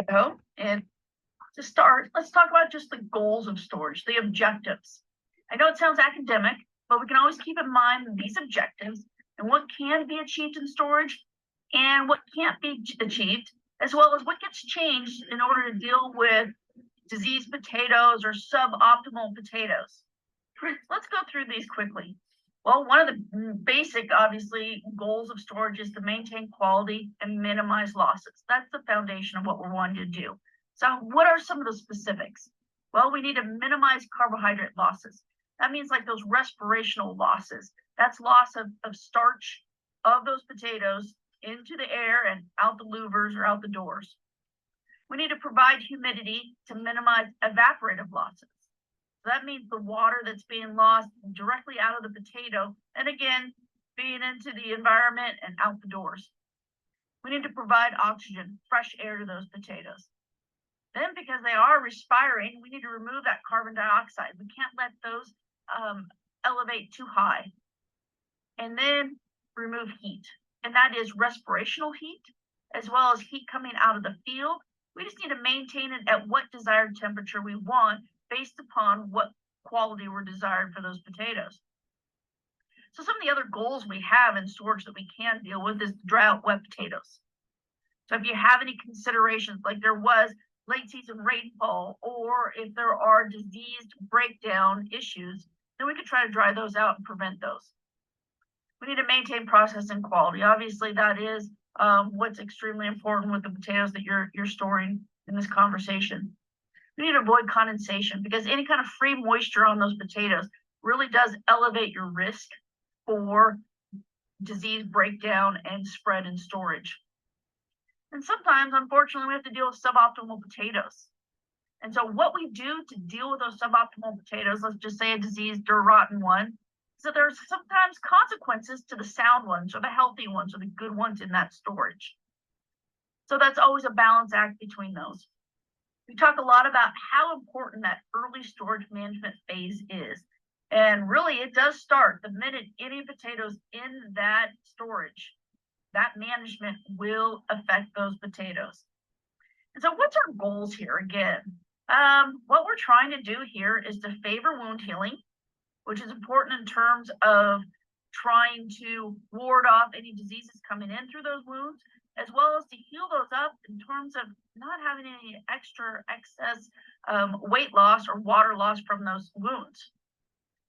Idaho. And to start, let's talk about just the goals of storage, the objectives. I know it sounds academic, but we can always keep in mind these objectives and what can be achieved in storage and what can't be achieved, as well as what gets changed in order to deal with diseased potatoes or suboptimal potatoes. Let's go through these quickly. Well, one of the basic, obviously, goals of storage is to maintain quality and minimize losses. That's the foundation of what we're wanting to do. So what are some of the specifics? Well, we need to minimize carbohydrate losses. That means like those respirational losses. That's loss of starch of those potatoes into the air and out the louvers or out the doors. We need to provide humidity to minimize evaporative losses. So that means the water that's being lost directly out of the potato, and again, being into the environment and out the doors. We need to provide oxygen, fresh air to those potatoes. Then, because they are respiring, we need to remove that carbon dioxide. We can't let those elevate too high. And then remove heat, and that is respirational heat, as well as heat coming out of the field. We just need to maintain it at what desired temperature we want based upon what quality we're desired for those potatoes. So some of the other goals we have in storage that we can deal with is drought wet potatoes. So if you have any considerations, like there was late season rainfall, or if there are diseased breakdown issues, then we could try to dry those out and prevent those. We need to maintain processing quality. Obviously, that is what's extremely important with the potatoes that you're storing in this conversation. We need to avoid condensation because any kind of free moisture on those potatoes really does elevate your risk for disease breakdown and spread in storage. And sometimes, unfortunately, we have to deal with suboptimal potatoes. And so what we do to deal with those suboptimal potatoes, let's just say a diseased or rotten one, so there's sometimes consequences to the sound ones or the healthy ones or the good ones in that storage. So that's always a balance act between those. We talk a lot about how important that early storage management phase is. And really, it does start the minute any potatoes in that storage, that management will affect those potatoes. And so what's our goals here again? What we're trying to do here is to favor wound healing, which is important in terms of trying to ward off any diseases coming in through those wounds, as well as to heal those up in terms of not having any excess weight loss or water loss from those wounds.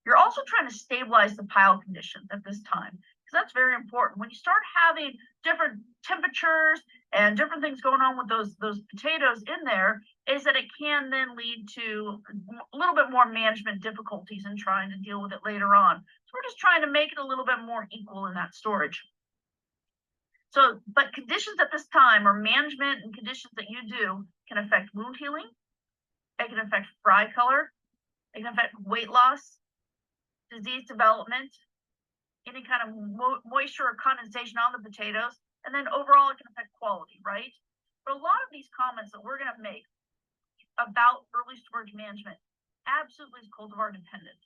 You're also trying to stabilize the pile conditions at this time, because that's very important. When you start having different temperatures and different things going on with those potatoes in there, is that it can then lead to a little bit more management difficulties in trying to deal with it later on. So we're just trying to make it a little bit more equal in that storage. So, but conditions at this time, or management and conditions that you do, can affect wound healing. It can affect fry color. It can affect weight loss, disease development, any kind of moisture or condensation on the potatoes, and then overall it can affect quality, right? But a lot of these comments that we're going to make about early storage management absolutely is cultivar dependent.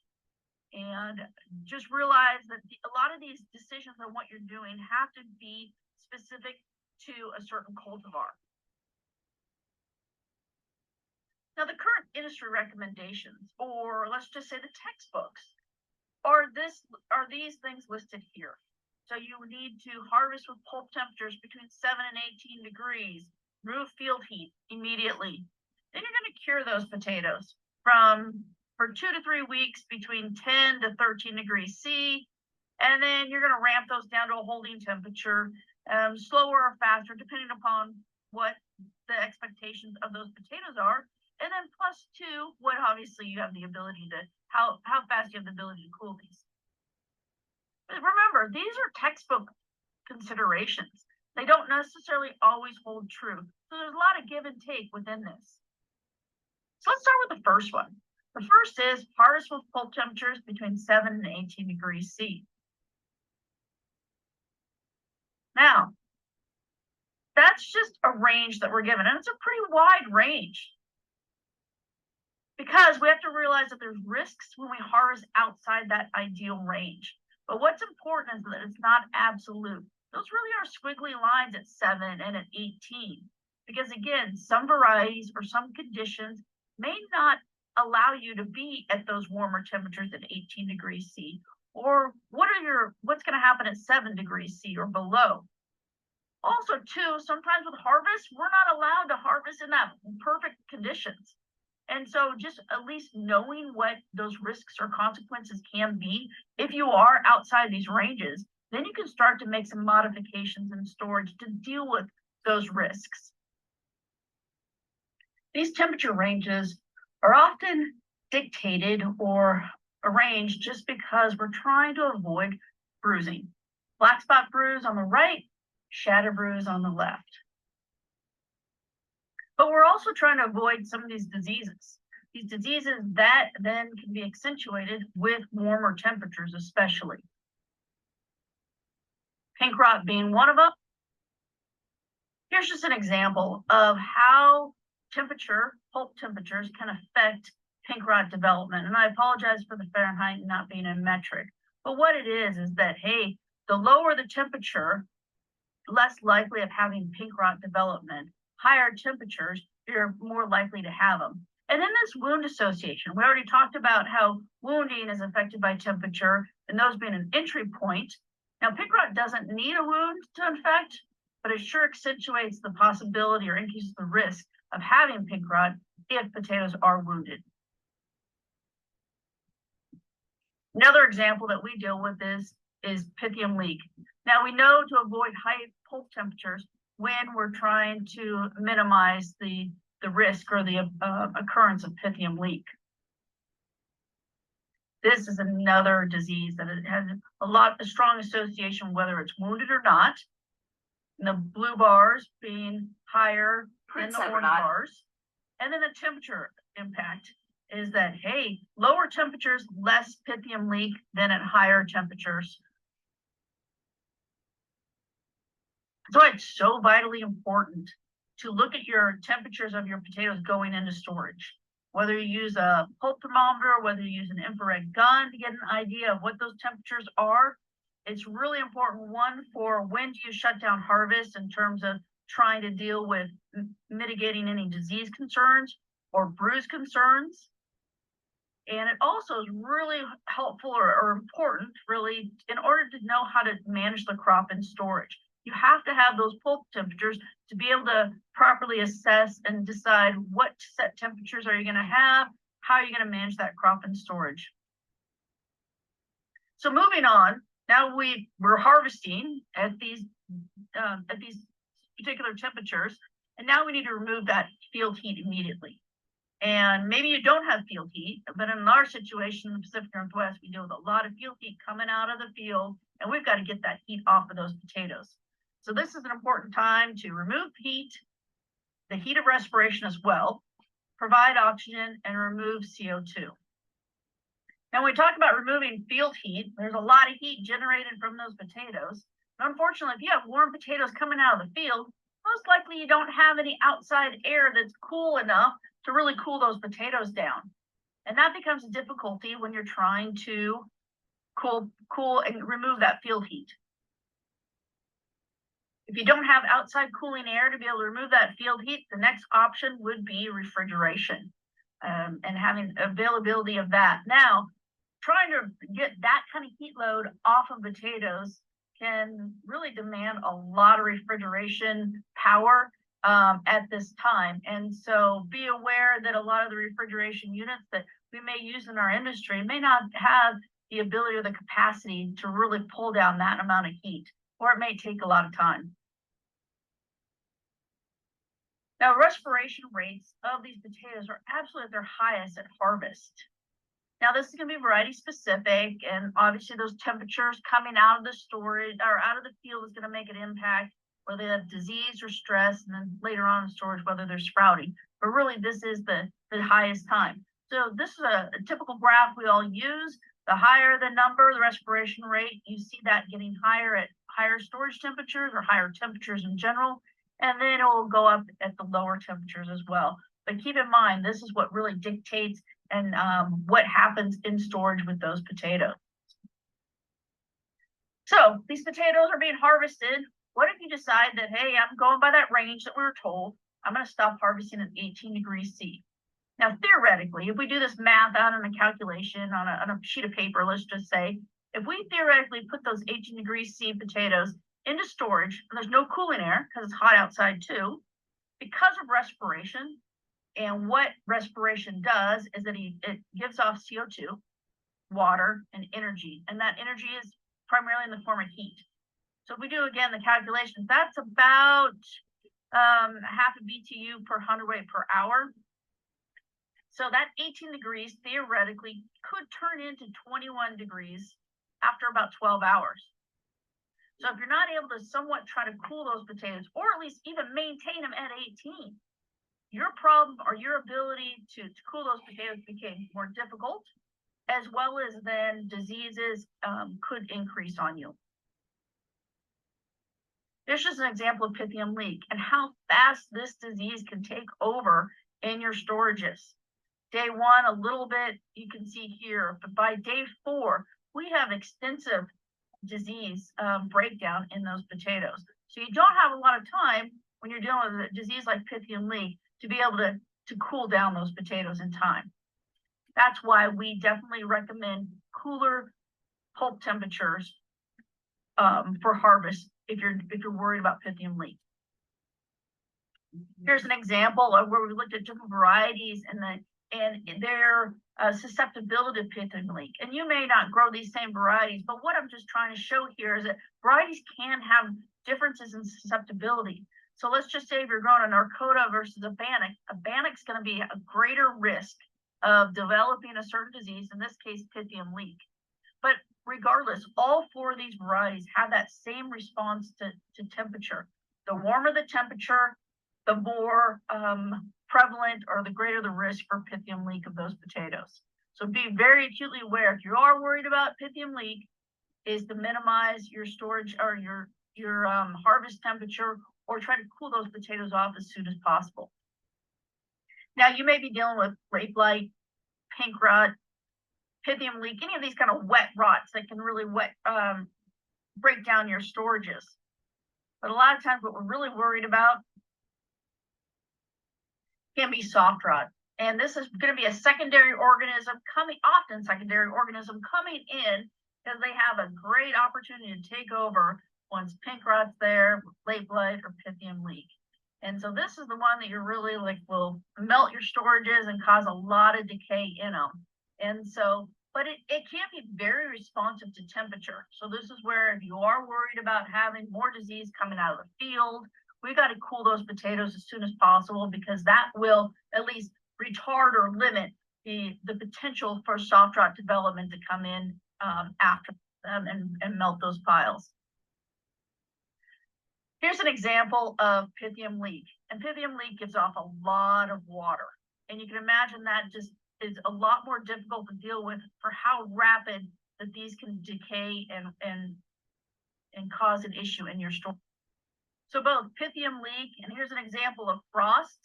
And just realize that a lot of these decisions on what you're doing have to be specific to a certain cultivar. Now, the current industry recommendations, or let's just say the textbooks, are these things listed here. So you need to harvest with pulp temperatures between 7 and 18 degrees, remove field heat immediately. Then you're going to cure those potatoes for 2 to 3 weeks between 10 to 13 degrees C, and then you're going to ramp those down to a holding temperature, slower or faster, depending upon what the expectations of those potatoes are. And then plus 2, what obviously you have the ability to, how fast you have the ability to cool these. But remember, these are textbook considerations. They don't necessarily always hold true. So there's a lot of give and take within this. So let's start with the first one. The first is harvest with pulp temperatures between 7 and 18 degrees C. Now, that's just a range that we're given, and it's a pretty wide range, because we have to realize that there's risks when we harvest outside that ideal range. But what's important is that it's not absolute. Those really are squiggly lines at 7 and at 18. Because again, some varieties or some conditions may not allow you to be at those warmer temperatures at 18 degrees C, or what's going to happen at 7 degrees C or below. Also, too, sometimes with harvest, we're not allowed to harvest in that perfect conditions. And so just at least knowing what those risks or consequences can be if you are outside these ranges, then you can start to make some modifications in storage to deal with those risks. These temperature ranges are often dictated or arranged just because we're trying to avoid bruising. Black spot bruise on the right, shatter bruise on the left. But we're also trying to avoid some of these diseases that then can be accentuated with warmer temperatures, especially. Pink rot being one of them. Here's just an example of how pulp temperatures can affect pink rot development. And I apologize for the Fahrenheit not being in metric. But what it is that, hey, the lower the temperature, less likely of having pink rot development. Higher temperatures, you're more likely to have them. And then this wound association, we already talked about how wounding is affected by temperature and those being an entry point. Now, pink rot doesn't need a wound to infect, but it sure accentuates the possibility or increases the risk of having pink rot if potatoes are wounded. Another example that we deal with is pythium leak. Now, we know to avoid high pulp temperatures when we're trying to minimize the risk or the occurrence of pythium leak. This is another disease that it has a strong association, whether it's wounded or not. And the blue bars being higher than the orange bars. And then the temperature impact is that, hey, lower temperatures, less pythium leak than at higher temperatures. That's why it's so vitally important to look at your temperatures of your potatoes going into storage. Whether you use a pulp thermometer, whether you use an infrared gun to get an idea of what those temperatures are, it's really important, one, for when do you shut down harvest in terms of trying to deal with mitigating any disease concerns or bruise concerns. And it also is really helpful or important, really, in order to know how to manage the crop in storage. You have to have those pulp temperatures to be able to properly assess and decide what set temperatures are you going to have, how are you going to manage that crop in storage. So moving on, now we're harvesting at these particular temperatures, and now we need to remove that field heat immediately. And maybe you don't have field heat, but in our situation in the Pacific Northwest, we deal with a lot of field heat coming out of the field, and we've got to get that heat off of those potatoes. So this is an important time to remove heat, the heat of respiration as well, provide oxygen, and remove CO2. Now, when we talk about removing field heat, there's a lot of heat generated from those potatoes. But unfortunately, if you have warm potatoes coming out of the field, most likely you don't have any outside air that's cool enough to really cool those potatoes down. And that becomes a difficulty when you're trying to cool and remove that field heat. If you don't have outside cooling air to be able to remove that field heat, the next option would be refrigeration and having availability of that. Now, trying to get that kind of heat load off of potatoes can really demand a lot of refrigeration power at this time. And so be aware that a lot of the refrigeration units that we may use in our industry may not have the ability or the capacity to really pull down that amount of heat, or it may take a lot of time. Now, respiration rates of these potatoes are absolutely at their highest at harvest. Now, this is going to be variety specific, and obviously those temperatures coming out of the storage or out of the field is going to make an impact, whether they have disease or stress, and then later on in storage, whether they're sprouting. But really, this is the highest time. So this is a typical graph we all use. The higher the number, the respiration rate, you see that getting higher at higher storage temperatures or higher temperatures in general, and then it will go up at the lower temperatures as well. But keep in mind, this is what really dictates and what happens in storage with those potatoes. So these potatoes are being harvested. What if you decide that, hey, I'm going by that range that we were told. I'm going to stop harvesting at 18 degrees C. Now, theoretically, if we do this math out on a calculation on a sheet of paper, let's just say, if we theoretically put those 18 degrees C potatoes into storage, and there's no cooling air because it's hot outside too, because of respiration, and what respiration does is that it gives off CO2, water, and energy, and that energy is primarily in the form of heat. So if we do again the calculations, that's about half a BTU per hundredweight per hour. So that 18 degrees theoretically could turn into 21 degrees after about 12 hours. So if you're not able to somewhat try to cool those potatoes, or at least even maintain them at 18, your problem or your ability to cool those potatoes became more difficult, as well as then diseases could increase on you. There's just an example of Pythium leak and how fast this disease can take over in your storages. Day one, a little bit, you can see here, but by day 4, we have extensive disease breakdown in those potatoes. So you don't have a lot of time when you're dealing with a disease like Pythium leak to be able to cool down those potatoes in time. That's why we definitely recommend cooler pulp temperatures for harvest if you're worried about Pythium leak. Here's an example of where we looked at different varieties and their susceptibility to Pythium leak. And you may not grow these same varieties, but what I'm just trying to show here is that varieties can have differences in susceptibility. So let's just say if you're growing a Narcoda versus a Bannock's going to be a greater risk of developing a certain disease, in this case, Pythium leak. But regardless, all 4 of these varieties have that same response to temperature. The warmer the temperature, the more prevalent or the greater the risk for Pythium leak of those potatoes. So be very acutely aware, if you are worried about Pythium leak, is to minimize your storage or your harvest temperature, or try to cool those potatoes off as soon as possible. Now, you may be dealing with grape blight, pink rot, Pythium leak, any of these kind of wet rots that can really break down your storages. But a lot of times what we're really worried about can be soft rot. And this is going to be a secondary organism coming in because they have a great opportunity to take over once pink rot's there, late blight, or Pythium leak. And so this is the one that you're really will melt your storages and cause a lot of decay in them. And so, but it can be very responsive to temperature. So this is where if you are worried about having more disease coming out of the field, we got to cool those potatoes as soon as possible, because that will at least retard or limit the potential for soft rot development to come in after them and melt those piles. Here's an example of Pythium leak. And Pythium leak gives off a lot of water. And you can imagine that just is a lot more difficult to deal with for how rapid that these can decay and cause an issue in your storage. So both Pythium leak, and here's an example of frost,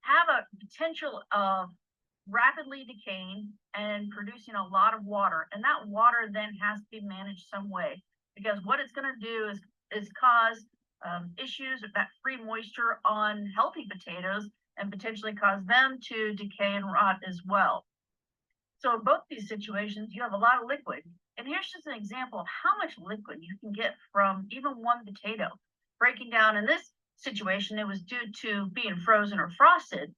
have a potential of rapidly decaying and producing a lot of water. And that water then has to be managed some way, because what it's going to do is cause issues with that free moisture on healthy potatoes and potentially cause them to decay and rot as well. So in both these situations, you have a lot of liquid. And here's just an example of how much liquid you can get from even one potato. Breaking down in this situation, it was due to being frozen or frosted.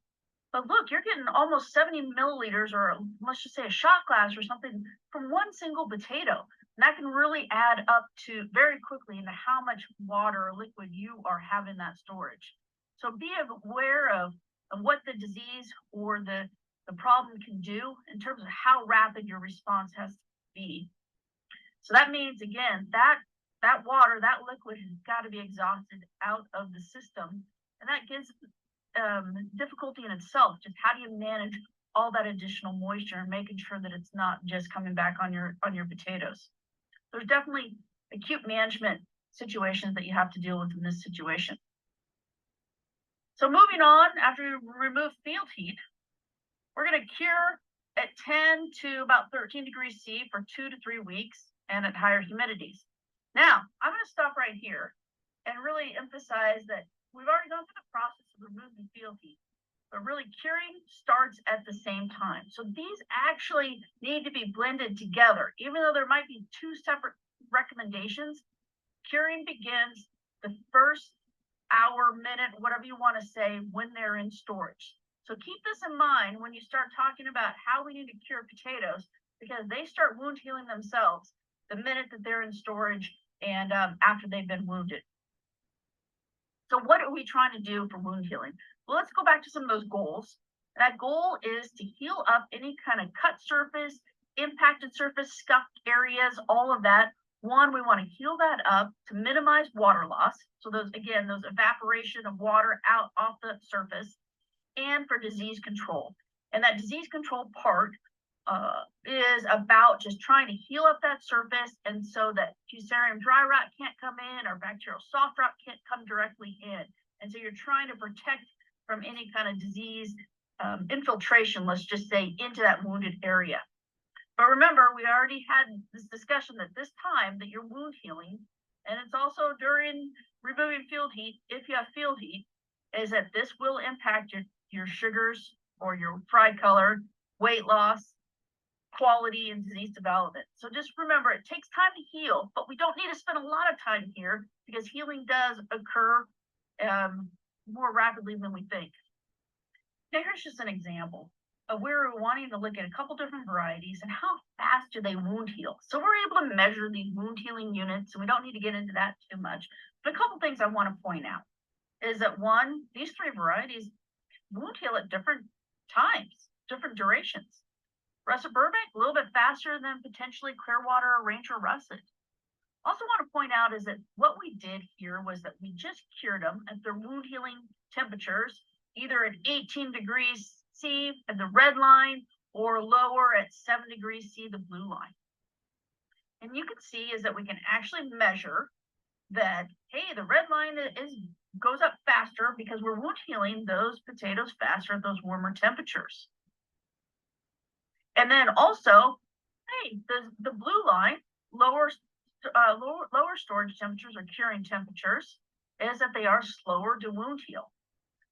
But look, you're getting almost 70 milliliters, or let's just say a shot glass or something, from one single potato. And that can really add up to very quickly into how much water or liquid you are having that storage. So be aware of what the disease or the problem can do in terms of how rapid your response has to be. So that means, again, that water, that liquid has got to be exhausted out of the system. And that gives difficulty in itself. Just how do you manage all that additional moisture and making sure that it's not just coming back on your potatoes? There's definitely acute management situations that you have to deal with in this situation. So moving on, after you remove field heat, we're going to cure at 10 to about 13 degrees C for 2 to 3 weeks and at higher humidities. Now, I'm going to stop right here and really emphasize that we've already gone through the process of removing field heat, but really curing starts at the same time. So these actually need to be blended together. Even though there might be two separate recommendations, curing begins the first hour, minute, whatever you want to say, when they're in storage. So keep this in mind when you start talking about how we need to cure potatoes, because they start wound healing themselves the minute that they're in storage and after they've been wounded. So what are we trying to do for wound healing? Well, let's go back to some of those goals. That goal is to heal up any kind of cut surface, impacted surface, scuffed areas, all of that. One, we want to heal that up to minimize water loss. So those, again, those evaporation of water out off the surface, and for disease control. And that disease control part is about just trying to heal up that surface, and so that Fusarium dry rot can't come in or bacterial soft rot can't come directly in. And so you're trying to protect from any kind of disease infiltration, let's just say, into that wounded area. But remember, we already had this discussion at this time that you're wound healing, and it's also during removing field heat, if you have field heat, is that this will impact your sugars or your fried color, weight loss, quality, and disease development. So just remember, it takes time to heal, but we don't need to spend a lot of time here because healing does occur more rapidly than we think. Now, here's just an example of where we're wanting to look at a couple different varieties and how fast do they wound heal. So we're able to measure these wound healing units, and we don't need to get into that too much. But a couple things I want to point out is that, one, these three varieties wound heal at different times, different durations. Russet Burbank, a little bit faster than potentially Clearwater or Ranger Russet. Also want to point out is that what we did here was that we just cured them at their wound healing temperatures, either at 18 degrees C at the red line or lower at 7 degrees C, the blue line. And you can see is that we can actually measure that, hey, the red line goes up faster because we're wound healing those potatoes faster at those warmer temperatures. And then also, hey, the blue line, lower storage temperatures or curing temperatures, is that they are slower to wound heal.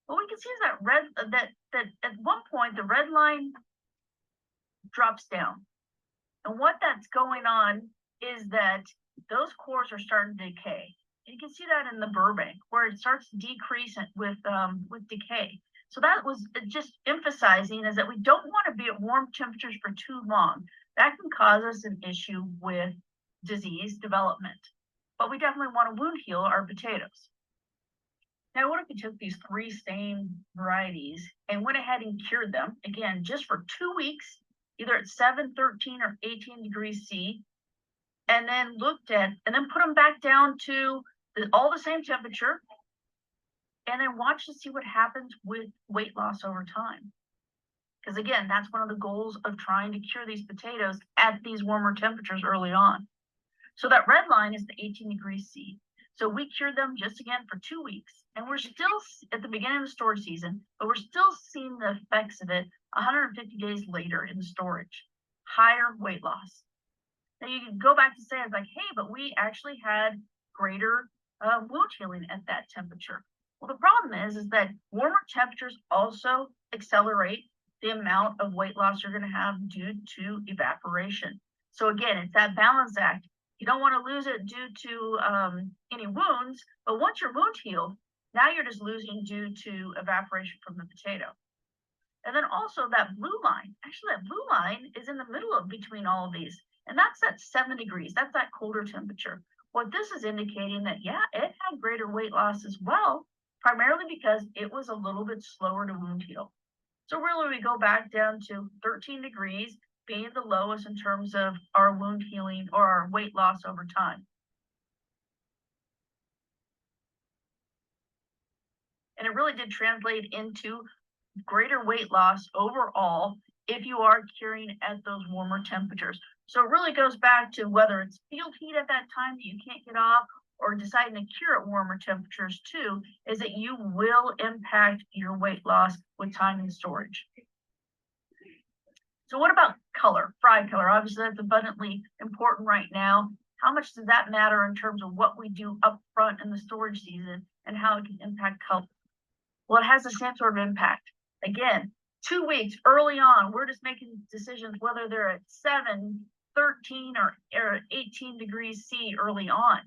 What we can see is that at one point the red line drops down, and what that's going on is that those cores are starting to decay. You can see that in the Burbank, where it starts to decrease with decay. So that was just emphasizing is that we don't want to be at warm temperatures for too long. That can cause us an issue with disease development. But we definitely want to wound heal our potatoes. Now, what if we took these three same varieties and went ahead and cured them, again, just for 2 weeks, either at 7, 13, or 18 degrees C, and then then put them back down to all the same temperature, and then watch to see what happens with weight loss over time. Because again, that's one of the goals of trying to cure these potatoes at these warmer temperatures early on. So that red line is the 18 degrees C. So we cured them just again for 2 weeks, and we're still at the beginning of the storage season, but we're still seeing the effects of it 150 days later in storage, higher weight loss. Now you can go back to say, it's like, hey, but we actually had greater wound healing at that temperature. Well, the problem is that warmer temperatures also accelerate the amount of weight loss you're going to have due to evaporation. So again, it's that balance act. You don't want to lose it due to any wounds, but once your wound healed, now you're just losing due to evaporation from the potato. And then also that blue line, actually that blue line is in the middle of between all of these, and that's at 7 degrees. That's that colder temperature. What this is indicating that, yeah, it had greater weight loss as well, primarily because it was a little bit slower to wound heal. So really we go back down to 13 degrees being the lowest in terms of our wound healing or our weight loss over time. And it really did translate into greater weight loss overall if you are curing at those warmer temperatures. So it really goes back to whether it's field heat at that time that you can't get off or deciding to cure at warmer temperatures too, is that you will impact your weight loss with time in storage. So what about color, fried color? Obviously that's abundantly important right now. how much does that matter in terms of what we do up front in the storage season and how it can impact color? Well, it has the same sort of impact. Again, 2 weeks early on, we're just making decisions whether they're at 7, 13, or 18 degrees C early on.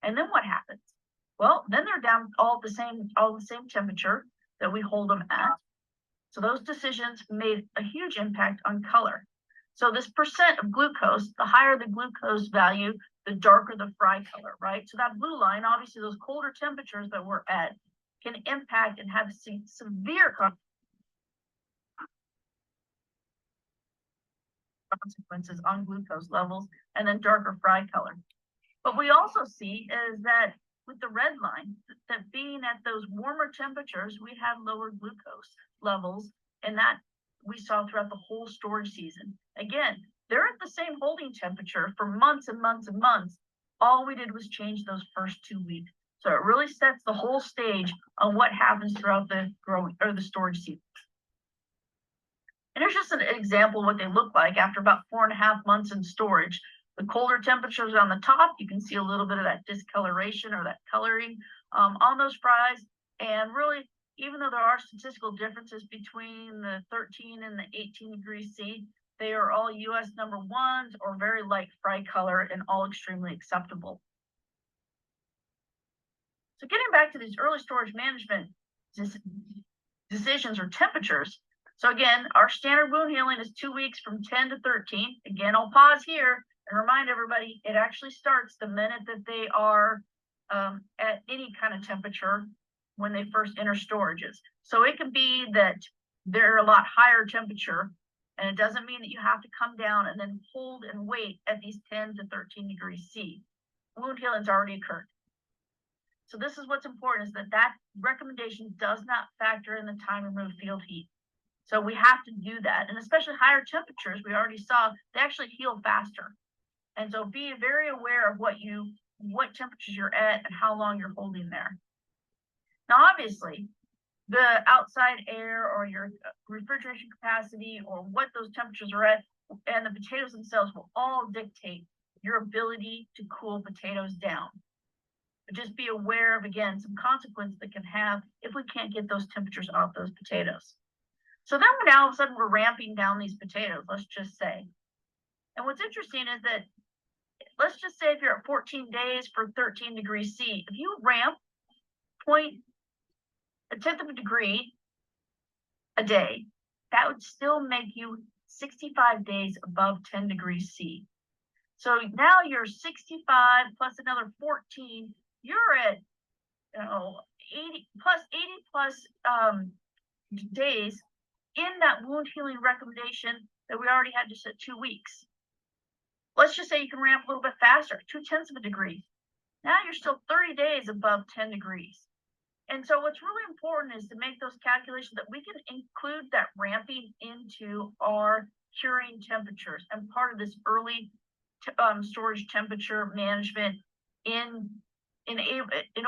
And then what happens? Well, then they're down all the same temperature that we hold them at. So those decisions made a huge impact on color. So this percent of glucose, the higher the glucose value, the darker the fry color, right? So that blue line, obviously those colder temperatures that we're at can impact and have severe consequences on glucose levels and then darker fry color. What we also see is that with the red line, that being at those warmer temperatures, we have lower glucose levels, and that we saw throughout the whole storage season. Again, they're at the same holding temperature for months and months and months. All we did was change those first 2 weeks. So it really sets the whole stage on what happens throughout the growing or the storage season. And here's just an example of what they look like after about 4.5 months in storage. The colder temperatures on the top, you can see a little bit of that discoloration or that coloring on those fries. And really, even though there are statistical differences between the 13 and the 18 degrees C, they are all US number ones or very light fry color and all extremely acceptable. So getting back to these early storage management decisions or temperatures. So again, our standard wound healing is 2 weeks from 10 to 13. Again, I'll pause here and remind everybody, it actually starts the minute that they are at any kind of temperature when they first enter storages. So it can be that they're a lot higher temperature, and it doesn't mean that you have to come down and then hold and wait at these 10 to 13 degrees C. Wound healing's already occurred. So this is what's important, is that recommendation does not factor in the time removed field heat. So we have to do that. And especially higher temperatures, we already saw, they actually heal faster. And so be very aware of what temperatures you're at and how long you're holding there. Now, obviously, the outside air or your refrigeration capacity or what those temperatures are at and the potatoes themselves will all dictate your ability to cool potatoes down. But just be aware of, again, some consequences that can have if we can't get those temperatures off those potatoes. So then now all of a sudden we're ramping down these potatoes, let's just say. And what's interesting is that, let's just say if you're at 14 days for 13 degrees C, if you ramp 0.1 of a degree a day, that would still make you 65 days above 10 degrees C. So now you're 65 plus another 14, you're at 80 plus days in that wound healing recommendation that we already had just at 2 weeks. Let's just say you can ramp a little bit faster, 0.2 of a degree. Now you're still 30 days above 10 degrees. And so what's really important is to make those calculations that we can include that ramping into our curing temperatures and part of this early storage temperature management in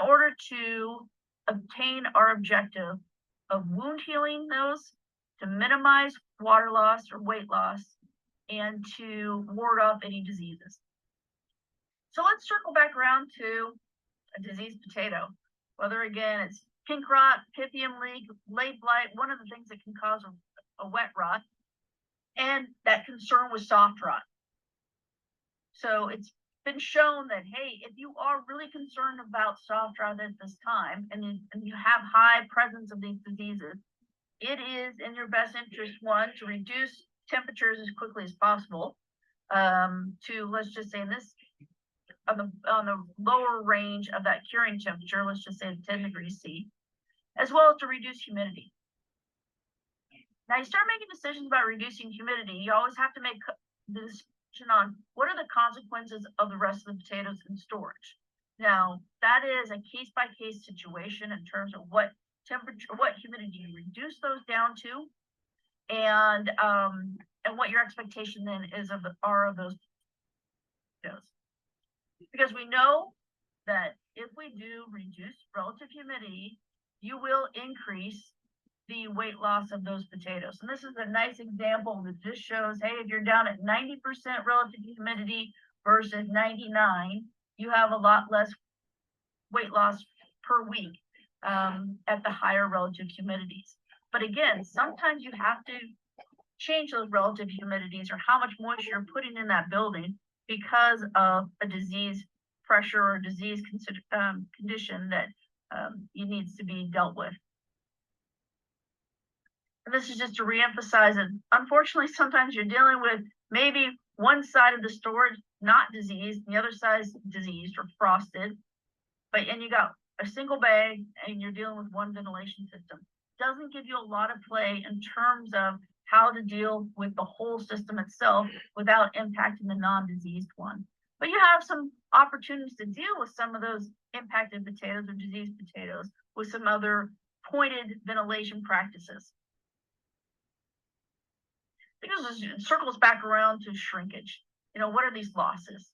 order to obtain our objective of wound healing those, to minimize water loss or weight loss, and to ward off any diseases. So let's circle back around to a diseased potato. Whether again it's pink rot, pythium leak, late blight, one of the things that can cause a wet rot, and that concern with soft rot. So it's been shown that, hey, if you are really concerned about soft rot at this time and you have high presence of these diseases, it is in your best interest, one, to reduce temperatures as quickly as possible, to, let's just say, in this on the lower range of that curing temperature, let's just say 10 degrees C, as well as to reduce humidity. Now you start making decisions about reducing humidity, you always have to make the decision on what are the consequences of the rest of the potatoes in storage. Now that is a case-by-case situation in terms of what temperature, what humidity you reduce those down to, and what your expectation then is of those potatoes. Because we know that if we do reduce relative humidity, you will increase the weight loss of those potatoes. And this is a nice example that just shows, hey, if you're down at 90% relative humidity versus 99, you have a lot less weight loss per week at the higher relative humidities. But again, sometimes you have to change those relative humidities or how much moisture you're putting in that building because of a disease pressure or disease condition that it needs to be dealt with. And this is just to reemphasize that unfortunately, sometimes you're dealing with maybe one side of the storage not diseased, and the other side is diseased or frosted, and you got a single bag and you're dealing with one ventilation system. Doesn't give you a lot of play in terms of how to deal with the whole system itself without impacting the non-diseased one. But you have some opportunities to deal with some of those impacted potatoes or diseased potatoes with some other pointed ventilation practices. Because it circles back around to shrinkage. What are these losses?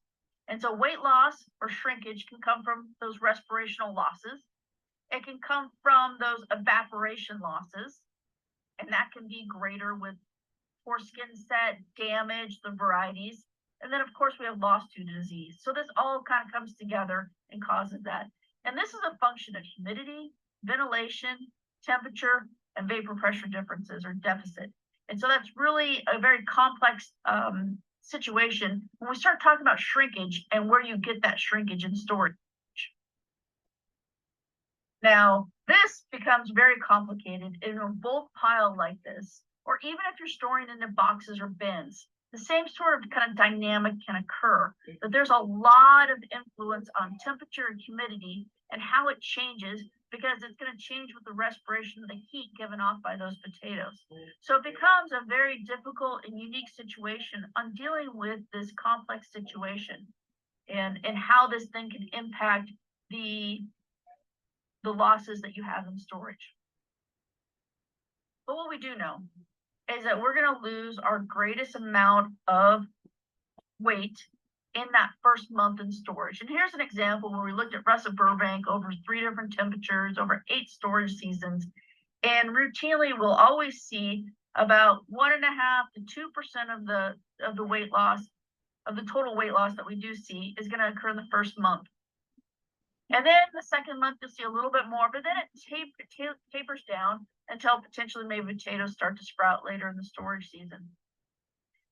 And so weight loss or shrinkage can come from those respirational losses. It can come from those evaporation losses, and that can be greater with poor skin set, damage, the varieties. And then, of course, we have loss to disease. So this all kind of comes together and causes that. And this is a function of humidity, ventilation, temperature, and vapor pressure differences or deficit. And so that's really a very complex situation when we start talking about shrinkage and where you get that shrinkage in storage. Now, this becomes very complicated in a bulk pile like this, or even if you're storing in the boxes or bins, the same sort of kind of dynamic can occur. But there's a lot of influence on temperature and humidity and how it changes, because it's going to change with the respiration of the heat given off by those potatoes. So it becomes a very difficult and unique situation on dealing with this complex situation and how this thing can impact the losses that you have in storage. But what we do know is that we're going to lose our greatest amount of weight in that first month in storage. And here's an example where we looked at Russet Burbank over 3 different temperatures, over 8 storage seasons. And routinely, we'll always see about 1.5 to 2% of the weight loss, of the total weight loss that we do see, is going to occur in the first month. And then the second month, you'll see a little bit more, but then it tapers down until potentially maybe potatoes start to sprout later in the storage season.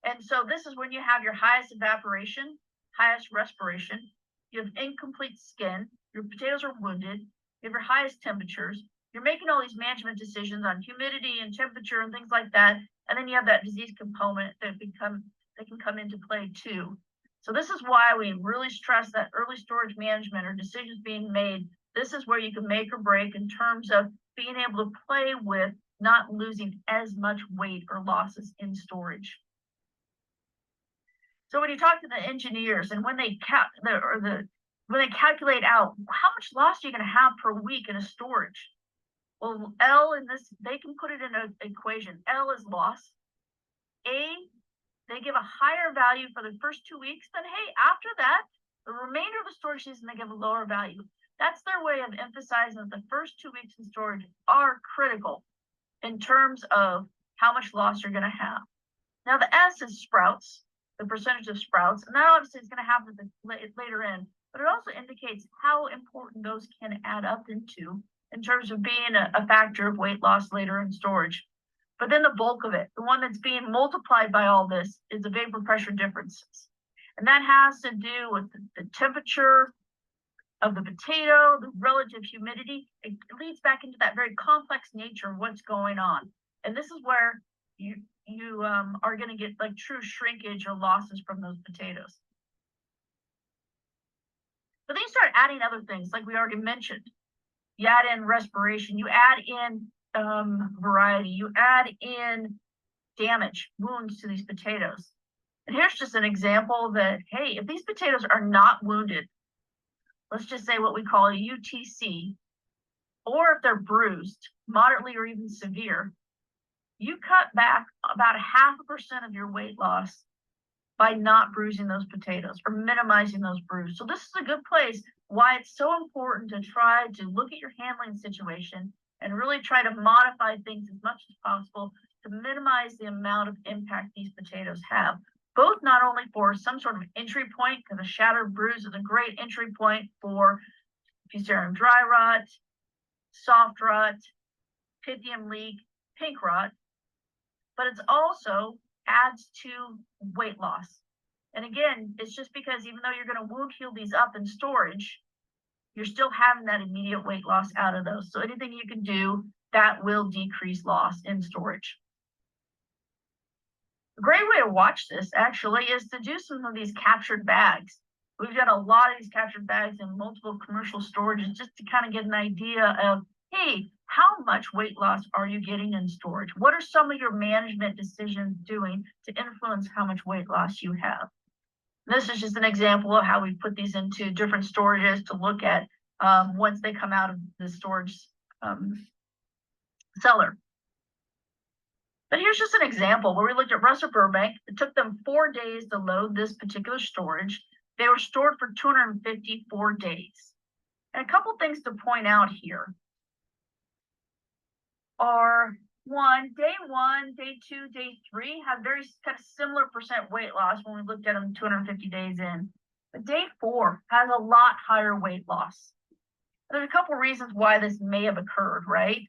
And so this is when you have your highest evaporation, highest respiration, you have incomplete skin, your potatoes are wounded, you have your highest temperatures, you're making all these management decisions on humidity and temperature and things like that, and then you have that disease component that can come into play too. So this is why we really stress that early storage management or decisions being made. This is where you can make or break in terms of being able to play with not losing as much weight or losses in storage. So when you talk to the engineers and when they when they calculate out how much loss you're going to have per week in a storage, well, L in this, they can put it in an equation. L is loss. A, they give a higher value for the first 2 weeks. Then, hey, after that, the remainder of the storage season, they give a lower value. That's their way of emphasizing that the first 2 weeks in storage are critical in terms of how much loss you're going to have. Now, the S is sprouts, the percentage of sprouts, and that obviously is going to happen later in, but it also indicates how important those can add up into in terms of being a factor of weight loss later in storage. But then the bulk of it, the one that's being multiplied by all this, is the vapor pressure differences. And that has to do with the temperature of the potato, the relative humidity. It leads back into that very complex nature of what's going on. And this is where you are going to get like true shrinkage or losses from those potatoes. But then you start adding other things, like we already mentioned. You add in respiration, you add in variety, you add in damage, wounds to these potatoes. And here's just an example that, hey, if these potatoes are not wounded, let's just say what we call a UTC, or if they're bruised, moderately or even severe, you cut back about 0.5% of your weight loss by not bruising those potatoes or minimizing those bruises. So this is a good place why it's so important to try to look at your handling situation and really try to modify things as much as possible to minimize the amount of impact these potatoes have. both not only for some sort of entry point, because a shattered bruise is a great entry point for fusarium dry rot, soft rot, pythium leak, pink rot, but it's also adds to weight loss. And again, it's just because even though you're going to wound heal these up in storage, you're still having that immediate weight loss out of those. So anything you can do that will decrease loss in storage. A great way to watch this actually is to do some of these captured bags. We've got a lot of these captured bags in multiple commercial storages just to kind of get an idea of, hey, how much weight loss are you getting in storage? What are some of your management decisions doing to influence how much weight loss you have? This is just an example of how we put these into different storages to look at once they come out of the storage cellar. But here's just an example where we looked at Russell Burbank. It took them 4 days to load this particular storage. They were stored for 254 days. And a couple things to point out here are day one, day two, day three have very kind of similar percent weight loss when we looked at them 250 days in. But day 4 has a lot higher weight loss. There's a couple reasons why this may have occurred, right?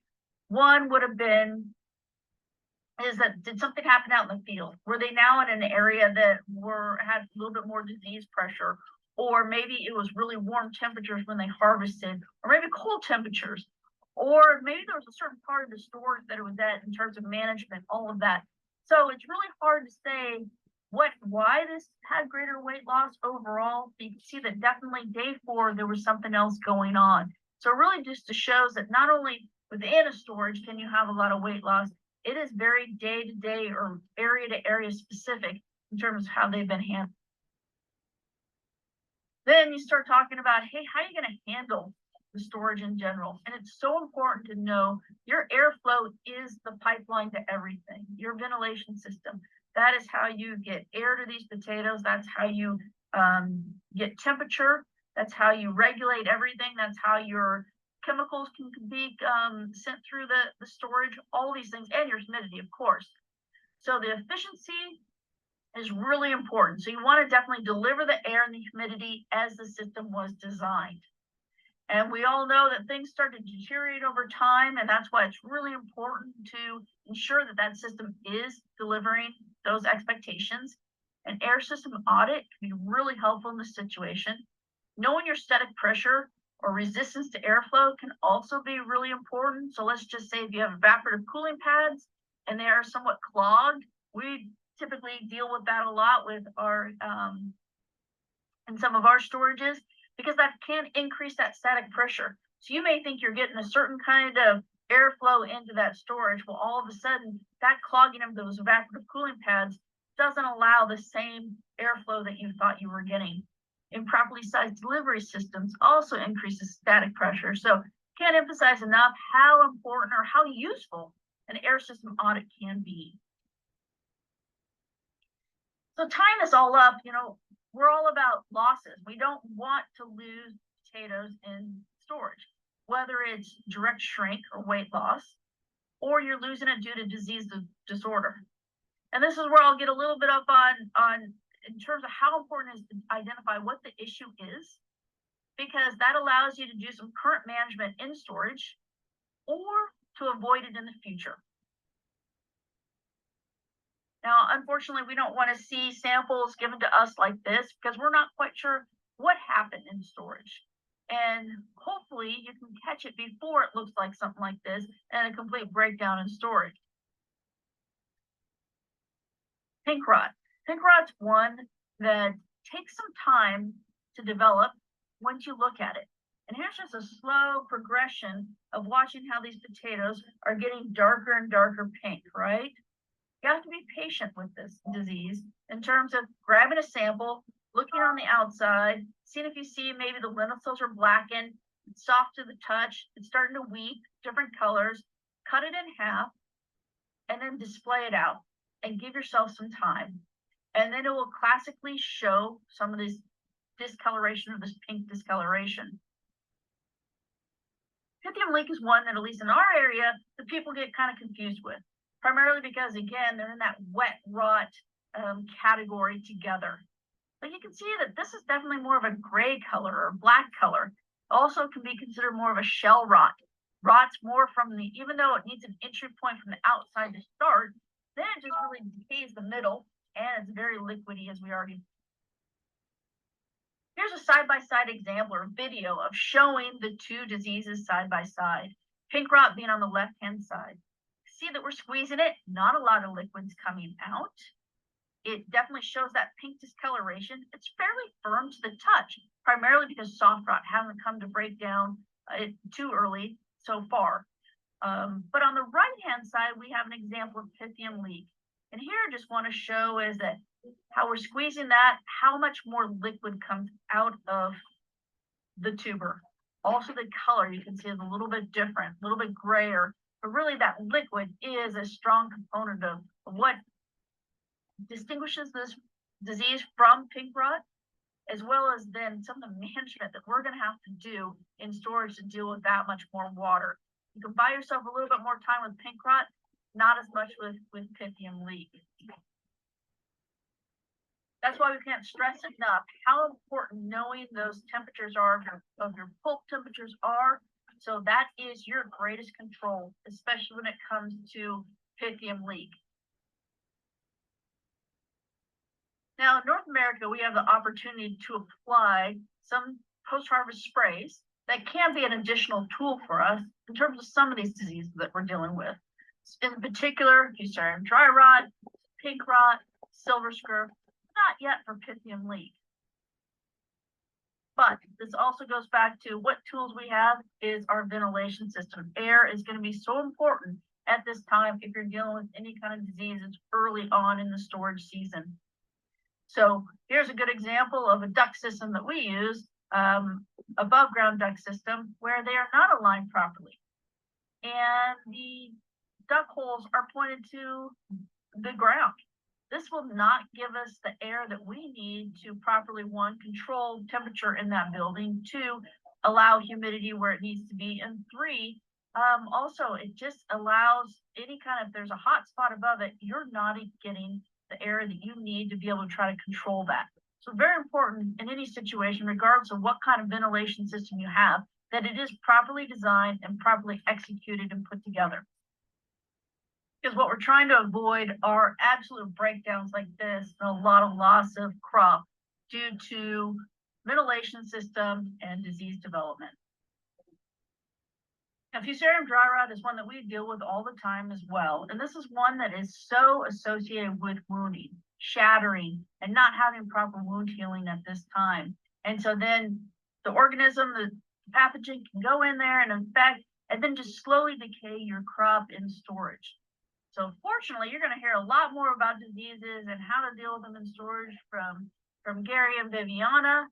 One would have been, did something happen out in the field? Were they now in an area that had a little bit more disease pressure? Or maybe it was really warm temperatures when they harvested, or maybe cold temperatures. Or maybe there was a certain part of the storage that it was at in terms of management, all of that. So it's really hard to say why this had greater weight loss overall. You can see that definitely day 4, there was something else going on. So really just shows that not only within a storage can you have a lot of weight loss, it is very day to day or area to area specific in terms of how they've been handled. Then you start talking about, hey, how are you going to handle the storage in general? And it's so important to know your airflow is the pipeline to everything, your ventilation system. That is how you get air to these potatoes. That's how you get temperature. That's how you regulate everything. That's how your chemicals can be sent through the storage, all these things, and your humidity, of course. So the efficiency is really important. So you want to definitely deliver the air and the humidity as the system was designed. And we all know that things start to deteriorate over time, and that's why it's really important to ensure that that system is delivering those expectations. An air system audit can be really helpful in this situation. Knowing your static pressure or resistance to airflow can also be really important. So let's just say if you have evaporative cooling pads and they are somewhat clogged, we typically deal with that a lot with our in some of our storages, because that can increase that static pressure. So you may think you're getting a certain kind of airflow into that storage. Well, all of a sudden, that clogging of those evaporative cooling pads doesn't allow the same airflow that you thought you were getting. Improperly sized delivery systems also increases static pressure. So can't emphasize enough how important or how useful an air system audit can be. So tying this all up, we're all about losses. We don't want to lose potatoes in storage, whether it's direct shrink or weight loss, or you're losing it due to disease disorder. And this is where I'll get a little bit up on in terms of how important it is to identify what the issue is, because that allows you to do some current management in storage or to avoid it in the future. Now, unfortunately, we don't want to see samples given to us like this because we're not quite sure what happened in storage. And hopefully you can catch it before it looks like something like this and a complete breakdown in storage. Pink rot. Pink rot's one that takes some time to develop once you look at it. And here's just a slow progression of watching how these potatoes are getting darker and darker pink, right? You have to be patient with this disease in terms of grabbing a sample, looking on the outside, seeing if you see maybe the lentils are blackened, it's soft to the touch, it's starting to weep, different colors, cut it in half, and then display it out and give yourself some time. And then it will classically show some of this discoloration or this pink discoloration. Pythium leak is one that, at least in our area, the people get kind of confused with, primarily because, again, they're in that wet rot category together. But you can see that this is definitely more of a gray color or black color. Also can be considered more of a shell rot. Rots more from the, even though it needs an entry point from the outside to start, then it just really decays the middle and it's very liquidy as we already. Here's a side-by-side example or video of showing the two diseases side by side. Pink rot being on the left-hand side. See that we're squeezing it, not a lot of liquids coming out. It definitely shows that pink discoloration. It's fairly firm to the touch, primarily because soft rot hasn't come to break down too early so far. But on the right-hand side, we have an example of pythium leak. And here I just want to show is that how we're squeezing that, how much more liquid comes out of the tuber. Also the color you can see is a little bit different, a little bit grayer, but really that liquid is a strong component of what distinguishes this disease from pink rot, as well as then some of the management that we're going to have to do in storage to deal with that much more water. You can buy yourself a little bit more time with pink rot, not as much with pythium leak. That's why we can't stress enough how important knowing those temperatures are of your pulp temperatures are. So that is your greatest control, especially when it comes to pythium leak. Now, in North America, we have the opportunity to apply some post-harvest sprays that can be an additional tool for us in terms of some of these diseases that we're dealing with. In particular, Fusarium dry rot, pink rot, silver scurf, not yet for pythium leak. But this also goes back to what tools we have is our ventilation system. Air is going to be so important at this time if you're dealing with any kind of diseases early on in the storage season. So here's a good example of a duct system that we use, above ground duct system, where they are not aligned properly. And the duct holes are pointed to the ground. This will not give us the air that we need to properly, one, control temperature in that building, two, allow humidity where it needs to be, and three, also it just allows any kind of, if there's a hot spot above it, you're not getting the air that you need to be able to try to control that. So very important in any situation, regardless of what kind of ventilation system you have, that it is properly designed and properly executed and put together. Because what we're trying to avoid are absolute breakdowns like this and a lot of loss of crop due to ventilation system and disease development. Now, Fusarium dry rot is one that we deal with all the time as well. And this is one that is so associated with wounding, shattering, and not having proper wound healing at this time. And so then the organism, the pathogen can go in there and infect, and then just slowly decay your crop in storage. So fortunately, you're going to hear a lot more about diseases and how to deal with them in storage from Gary and Viviana.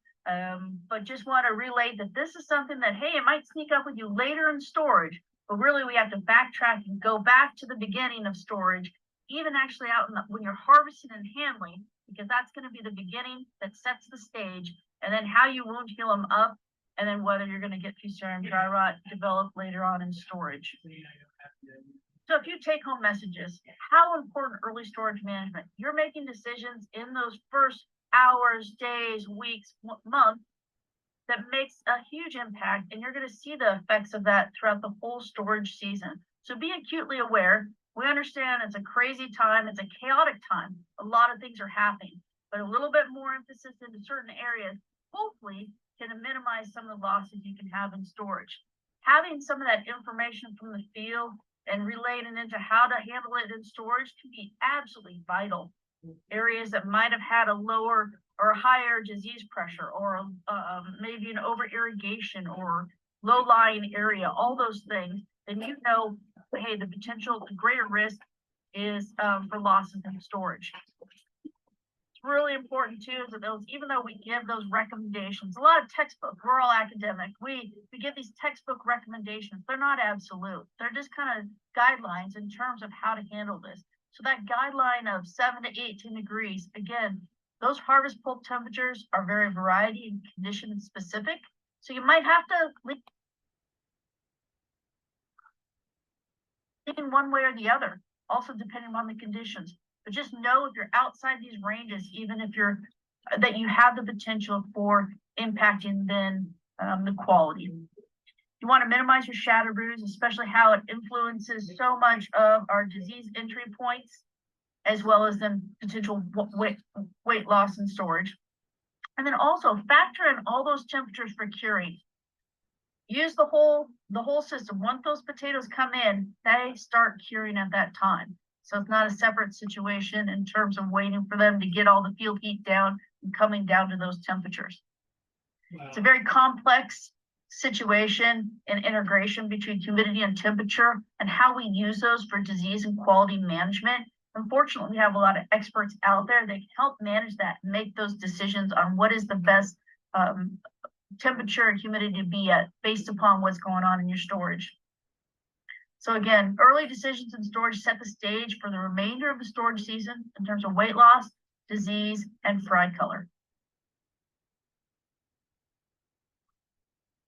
But just want to relate that this is something that, hey, it might sneak up with you later in storage, but really we have to backtrack and go back to the beginning of storage, even actually out in when you're harvesting and handling, because that's going to be the beginning that sets the stage, and then how you wound heal them up, and then whether you're going to get Fusarium dry rot developed later on in storage. So a few take-home messages. How important early storage management. You're making decisions in those first hours, days, weeks, months that makes a huge impact, and you're going to see the effects of that throughout the whole storage season. So be acutely aware. We understand it's a crazy time. It's a chaotic time. A lot of things are happening, but a little bit more emphasis into certain areas hopefully can minimize some of the losses you can have in storage. Having some of that information from the field and relating into how to handle it in storage can be absolutely vital. Areas that might have had a lower or higher disease pressure, or maybe an over irrigation or low-lying area, all those things, then you know, hey, the potential, the greater risk is for losses in storage. It's really important too, is that those, even though we give those recommendations, a lot of textbooks, we're all academic, we give these textbook recommendations, they're not absolute. They're just kind of guidelines in terms of how to handle this. So that guideline of 7 to 18 degrees, again, those harvest pulp temperatures are very variety and condition specific. So you might have to lean one way or the other, also depending on the conditions. but just know if you're outside these ranges, even if that you have the potential for impacting then the quality. You want to minimize your shatter bruise, especially how it influences so much of our disease entry points, as well as then potential weight loss and storage. And then also factor in all those temperatures for curing. Use the whole system. Once those potatoes come in, they start curing at that time. So it's not a separate situation in terms of waiting for them to get all the field heat down and coming down to those temperatures. Wow. It's a very complex situation and integration between humidity and temperature and how we use those for disease and quality management. Unfortunately, we have a lot of experts out there that can help manage that and make those decisions on what is the best temperature and humidity to be at based upon what's going on in your storage. So again, early decisions in storage set the stage for the remainder of the storage season in terms of weight loss, disease, and fry color.